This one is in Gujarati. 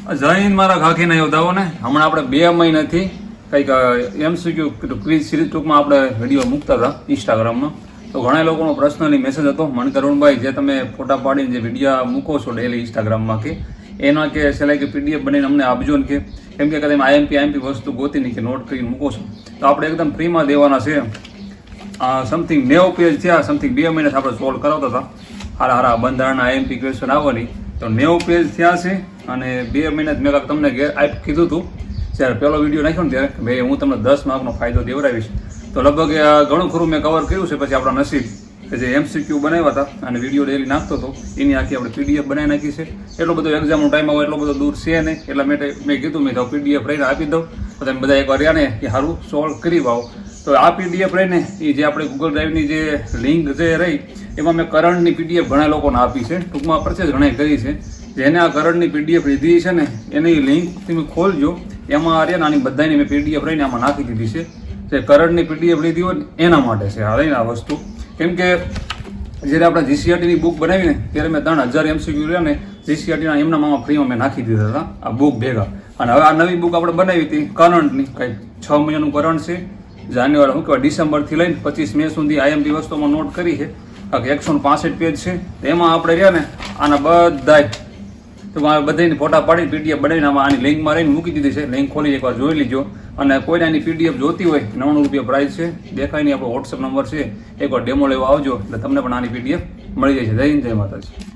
જય હિન્દ મારા ખાખીના યોદ્ધાઓને. હમણાં આપણે 2 મહિનાથી કંઈક MCQ ક્વિઝ સિરીઝ ટૂંકમાં આપણે વિડીયો મૂકતા હતા ઇન્સ્ટાગ્રામમાં. તો ઘણા લોકોનો પર્સનલી મેસેજ હતો, મણકરુણભાઈ જે તમે ફોટા પાડીને જે વિડીયો મૂકો છો ડેલી ઇન્સ્ટાગ્રામમાં કે એના કે સિલાઈ કે PDF બનાવીને અમને આપજો ને કે કેમ કે તમે IMP વસ્તુ ગોતીને કે નોટ કરીને મૂકો છો તો આપણે એકદમ ફ્રીમાં દેવાના છે. સમથિંગ 90 પેજ થયા, સમથિંગ 2 મહિનાથી આપણે સોલ્વ કરાવતા હતા. હારા બંધારણના IMP ક્વેશ્ચન આવવાની તો 90 પેજ થયા છે અને 2 મહિના મેં તમને કીધું હતું જ્યારે પહેલો વિડીયો નાખ્યો ને ત્યારે ભાઈ હું તમને 10 માર્કનો ફાયદો દેવડાવીશ. તો લગભગ ઘણું ખરું મેં કવર કર્યું છે. પછી આપણા નસીબ કે જે MCQ બનાવ્યા હતા અને વિડીયો ડેલી નાખતો હતો એની આખી આપણે PDF બનાવી નાખી છે. એટલો બધો એક્ઝામનો ટાઈમ આવે એટલો બધો દૂર છે ને એટલા માટે મેં કીધું મેં તો PDF રહીને આપી દઉં તો તમે બધા એકવાર રહ્યા ને કે સારું સોલ્વ કરી આવો. તો આ PDF રહીને એ જે આપણે ગૂગલ ડ્રાઈવની જે લિંક જે રહી એમાં મેં કરંટની PDF ઘણા લોકોને આપી છે, ટૂંકમાં પરચેસ ઘણા કરી છે. જેને આ કરંટની PDF લીધી છે ને એની લિંક તમે ખોલજો, એમાં આ રહ્યા આની બધાની મેં PDF રહીને આમાં નાખી દીધી છે. જે કરંટની PDF લીધી હોય ને એના માટે છે આ રહીને આ વસ્તુ. કેમ કે જ્યારે આપણે GCRTની બુક બનાવીને ત્યારે મેં 3000 MCQ રહ્યા ને GCRTના એમના મામા ફ્રીમાં મેં નાખી દીધા હતા આ બુક ભેગા. અને હવે આ નવી બુક આપણે બનાવી હતી કરંટની, કંઈક 6 મહિનાનું કરંટ છે. જાન્યુઆરી શું કહેવાય ડિસેમ્બરથી લઈને 25 મે સુધી IMP વસ્તુમાં નોટ કરી છે. 165 પેજ છે. એમાં આપણે રહ્યા ને આના બધાય તો બધાની ફોટા પાડી PDF બનાવીને આમાં આની લિંકમાં રહીને મૂકી દીધી છે. લિંક ખોલી એકવાર જોઈ લીજો. અને કોઈને આની PDF જોતી હોય 99 રૂપિયા પ્રાઇસ છે, દેખાય નહીં આપણો WhatsApp નંબર છે, એકવાર ડેમો લેવા આવજો એટલે તમને પણ આની PDF મળી જાય છે. જય હિન્દ, જય માતાજી.